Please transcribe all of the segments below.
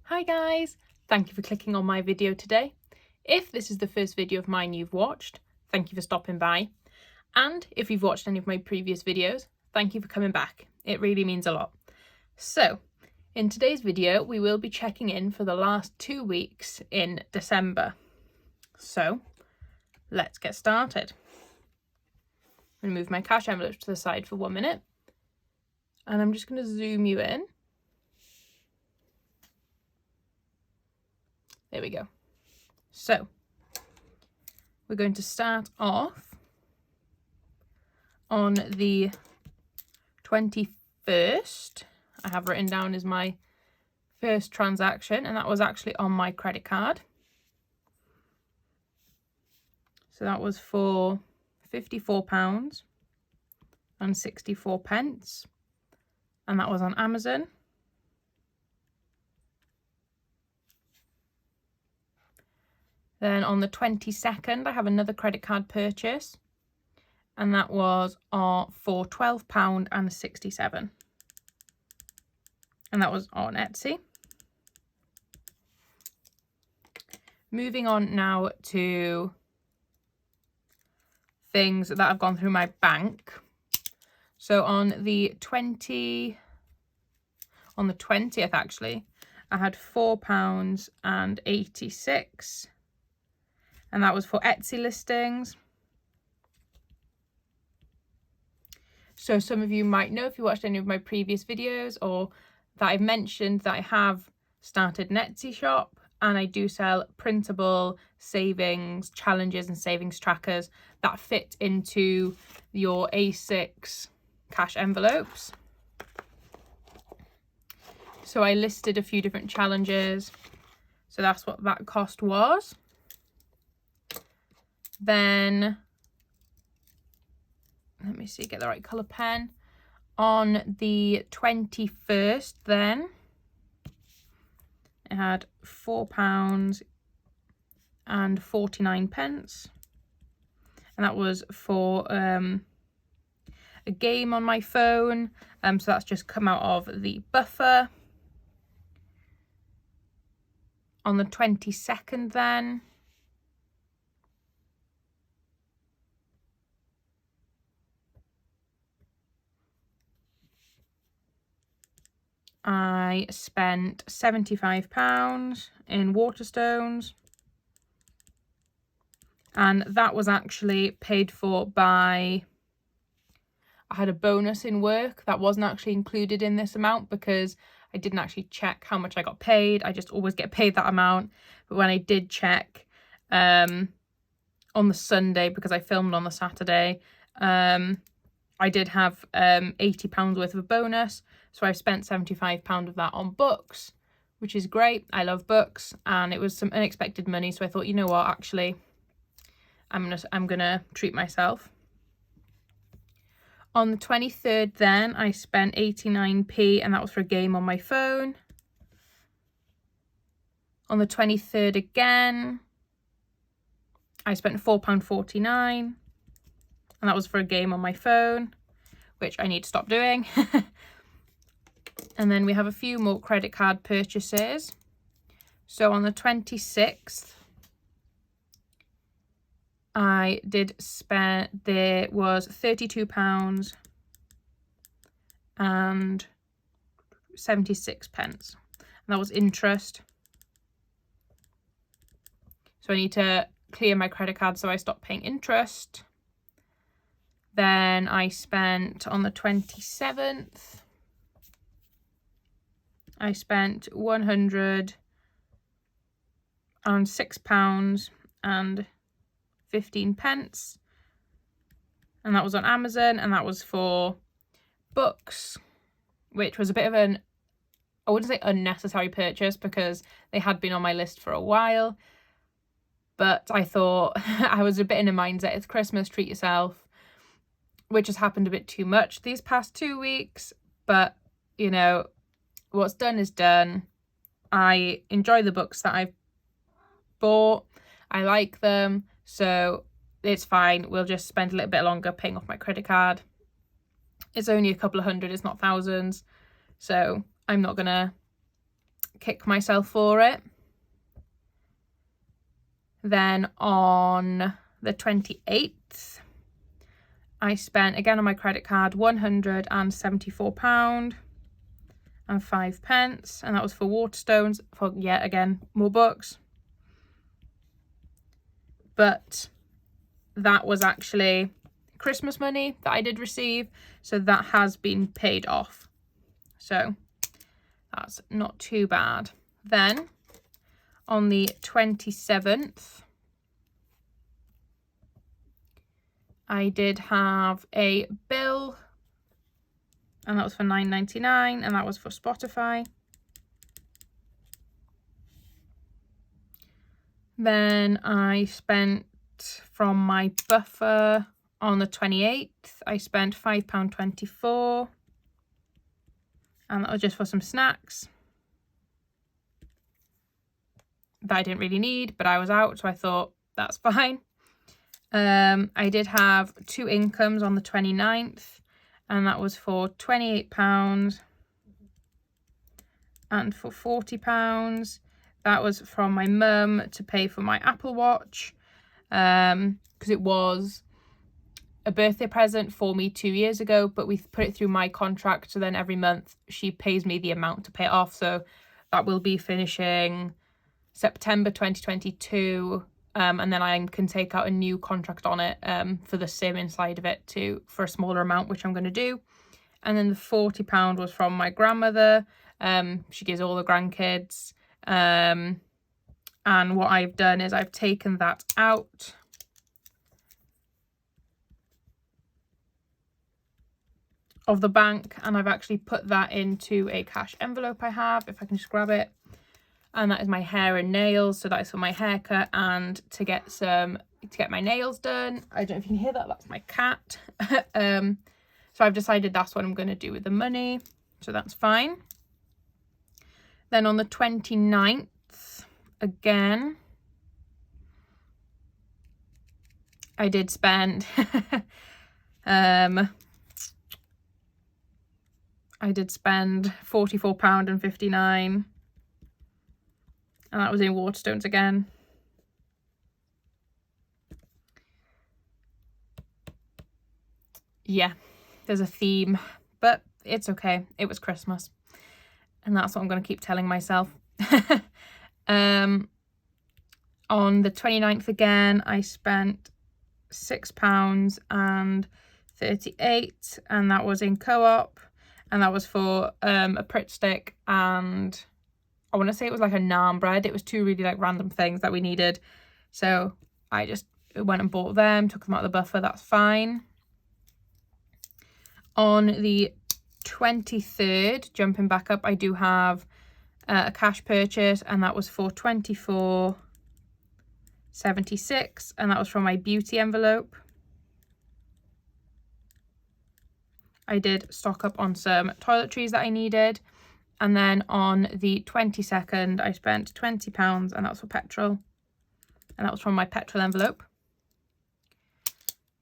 Hi guys, thank you for clicking on my video today. If this is the first video of mine you've watched, thank you for stopping by. And if you've watched any of my previous videos, thank you for coming back. It really means a lot. So, in today's video, we will be checking in for the last 2 weeks in December. So, let's get started. I'm going to move my cash envelope to the side for 1 minute. And I'm just going to zoom you in. There we go. So, we're going to start off on the 21st. I have written down as my first transaction, and that was actually on my credit card. So that was for £54.64, and that was on Amazon. Then on the 22nd, I have another credit card purchase, and that was for £12.67. And that was on Etsy. Moving on now to things that have gone through my bank. So on the 20th actually, I had £4.86. And that was for Etsy listings. So some of you might know if you watched any of my previous videos, or that I've mentioned that I have started an Etsy shop, and I do sell printable savings challenges and savings trackers that fit into your A6 cash envelopes. So I listed a few different challenges. So that's what that cost was. Then, let me see, get the right colour pen. On the 21st then, I had £4.49. And that was for a game on my phone. So that's just come out of the buffer. On the 22nd then, I spent £75 in Waterstones, and that was actually paid for by, I had a bonus in work that wasn't actually included in this amount because I didn't actually check how much I got paid. I just always get paid that amount. But when I did check on the Sunday, because I filmed on the Saturday, I did have £80 worth of a bonus. So I've spent £75 of that on books, which is great. I love books, and it was some unexpected money. So I thought, you know what, actually, I'm gonna treat myself. On the 23rd then, I spent 89p, and that was for a game on my phone. On the 23rd again, I spent £4.49, and that was for a game on my phone, which I need to stop doing. And then we have a few more credit card purchases. So on the 26th, I did spend, there was £32 and 76 pence. And that was interest. So I need to clear my credit card so I stop paying interest. Then I spent on the 27th, I spent £106 and 15 pence, and that was on Amazon, and that was for books, which was a bit of an, I wouldn't say unnecessary purchase because they had been on my list for a while, but I thought I was a bit in a mindset, it's Christmas, treat yourself, which has happened a bit too much these past 2 weeks, but you know, what's done is done. I enjoy the books that I've bought. I like them, so it's fine. We'll just spend a little bit longer paying off my credit card. It's only a couple of hundred, it's not thousands. So I'm not gonna kick myself for it. Then on the 28th, I spent, again on my credit card, £174 and 5 pence. And that was for Waterstones, for yet again, more books. But that was actually Christmas money that I did receive. So that has been paid off. So that's not too bad. Then on the 27th, I did have a bill, and that was for $9.99, and that was for Spotify. Then I spent from my buffer on the 28th, I spent £5.24, and that was just for some snacks that I didn't really need, but I was out, so I thought that's fine. I did have 2 incomes on the 29th, and that was for £28 and for £40. That was from my mum to pay for my Apple Watch, because it was a birthday present for me 2 years ago, but we put it through my contract, so then every month she pays me the amount to pay it off. So that will be finishing September 2022, and then I can take out a new contract on it for the SIM inside of it for a smaller amount, which I'm going to do. And then the £40 was from my grandmother. She gives all the grandkids, and what I've done is I've taken that out of the bank, and I've actually put that into a cash envelope I have, if I can just grab it. And that is my hair and nails, so that is for my haircut and to get my nails done. I don't know if you can hear that, that's my cat. So I've decided that's what I'm going to do with the money, so that's fine. Then on the 29th, again, I did spend £44.59, and that was in Waterstones again. Yeah, there's a theme, but it's okay. It was Christmas, and that's what I'm going to keep telling myself. On the 29th again, I spent £6.38, and that was in Co-op, and that was for a Pritt stick, and I want to say it was like a naan bread. It was 2 really like random things that we needed, so I just went and bought them, took them out of the buffer. That's fine. On the 23rd, jumping back up, I do have a cash purchase, and that was for £24.76, and that was from my beauty envelope. I did stock up on some toiletries that I needed. And then on the 22nd, I spent £20, and that was for petrol. And that was from my petrol envelope.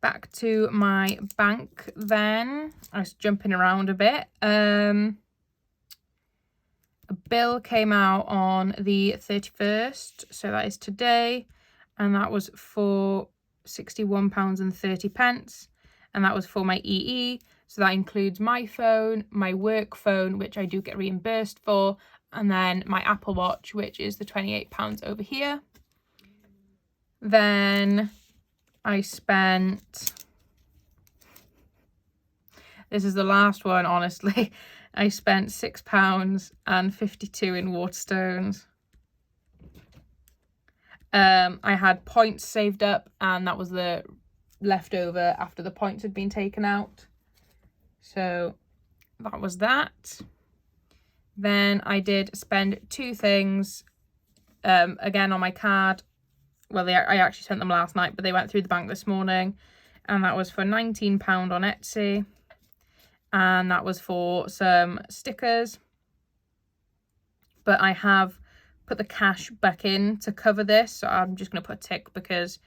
Back to my bank then. I was jumping around a bit. A bill came out on the 31st, so that is today. And that was for £61.30. And that was for my EE. So that includes my phone, my work phone, which I do get reimbursed for, and then my Apple Watch, which is the £28 over here. Then I spent, this is the last one, honestly, I spent £6.52 in Waterstones. I had points saved up, and that was the leftover after the points had been taken out. So that was that. Then I did spend 2 things, again on my card. Well, I actually sent them last night, but they went through the bank this morning. And that was for £19 on Etsy. And that was for some stickers. But I have put the cash back in to cover this. So I'm just going to put a tick because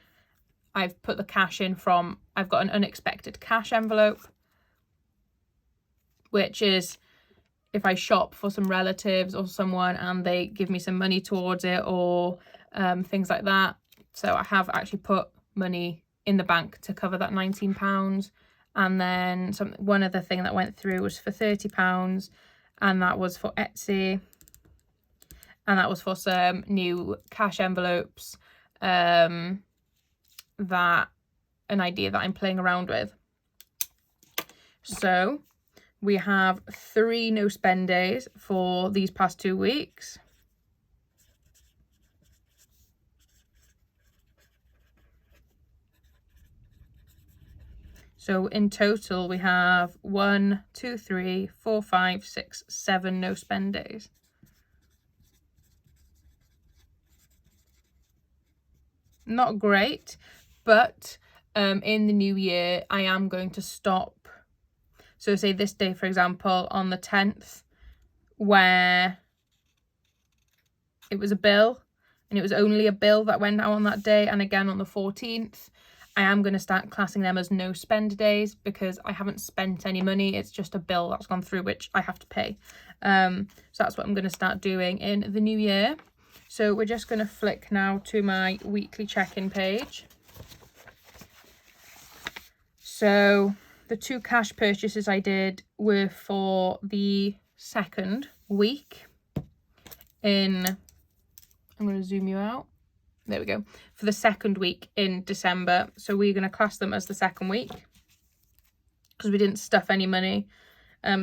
I've put the cash in from, I've got an unexpected cash envelope, which is if I shop for some relatives or someone and they give me some money towards it, or things like that. So I have actually put money in the bank to cover that £19. And then one other thing that went through was for £30, and that was for Etsy, and that was for some new cash envelopes, an idea that I'm playing around with. So we have 3 no spend days for these past 2 weeks. So in total, we have 1, 2, 3, 4, 5, 6, 7 no spend days. Not great, but in the new year, I am going to stop. So say this day, for example, on the 10th, where it was a bill, and it was only a bill that went out on that day, and again on the 14th, I am going to start classing them as no spend days, because I haven't spent any money. It's just a bill that's gone through, which I have to pay. So that's what I'm going to start doing in the new year. So we're just going to flick now to my weekly check-in page. So the 2 cash purchases I did were for the 2nd week in, I'm going to zoom you out. There we go. For the 2nd week in December. So we're going to class them as the 2nd week, because we didn't stuff any money.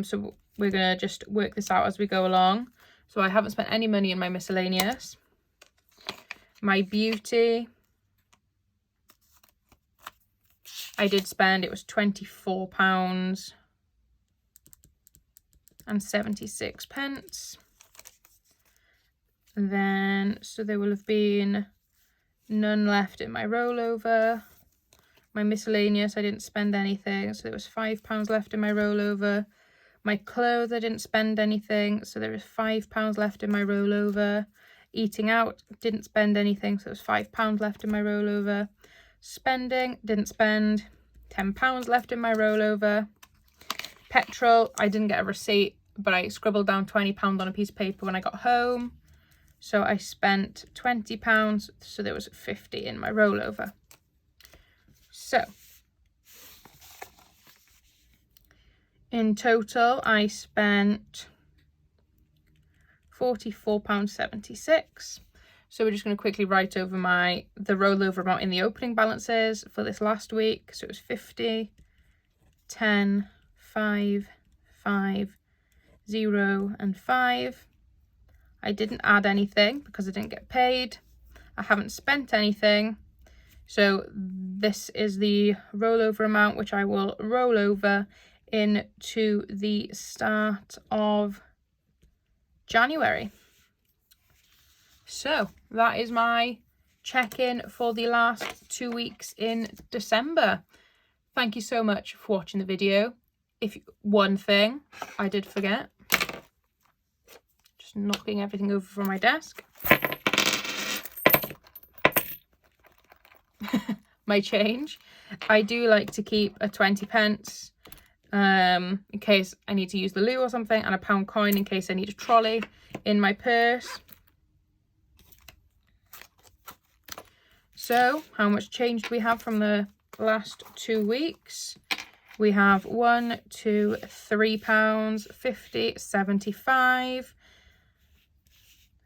So we're going to just work this out as we go along. So I haven't spent any money in my miscellaneous. My beauty, I did spend, it was £24 and 76 pence. And then, so there will have been none left in my rollover. My miscellaneous, I didn't spend anything, so there was £5 left in my rollover. My clothes, I didn't spend anything, so there is £5 left in my rollover. Eating out, didn't spend anything, so there was £5 left in my rollover. Spending, didn't spend, £10 left in my rollover. Petrol, I didn't get a receipt, but I scribbled down £20 on a piece of paper when I got home. So I spent £20, so there was 50 in my rollover. So in total, I spent £44.76. So we're just going to quickly write over the rollover amount in the opening balances for this last week. So it was 50, 10, 5, 5, 0 and 5. I didn't add anything because I didn't get paid. I haven't spent anything. So this is the rollover amount, which I will roll over into the start of January. So that is my check-in for the last 2 weeks in December. Thank you so much for watching the video. One thing I did forget, just knocking everything over from my desk. My change. I do like to keep a 20 pence in case I need to use the loo or something, and a £1 coin in case I need a trolley in my purse. So how much change do we have from the last 2 weeks? We have £1, £2, £3, 50, 75,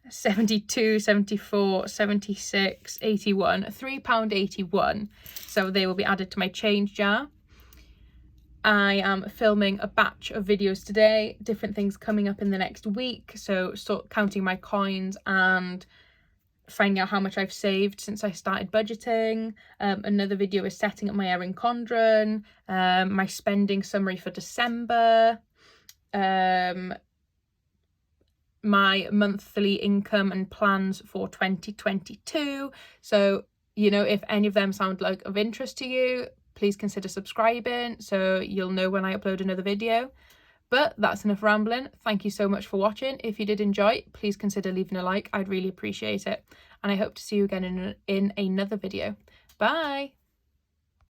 72, 74, 76, 81, £3.81. So they will be added to my change jar. I am filming a batch of videos today, different things coming up in the next week. So start counting my coins and finding out how much I've saved since I started budgeting. Another video is setting up my Erin Condren, my spending summary for December, my monthly income and plans for 2022. So, you know, if any of them sound like of interest to you, please consider subscribing so you'll know when I upload another video. But that's enough rambling. Thank you so much for watching. If you did enjoy, please consider leaving a like. I'd really appreciate it. And I hope to see you again in another video. Bye!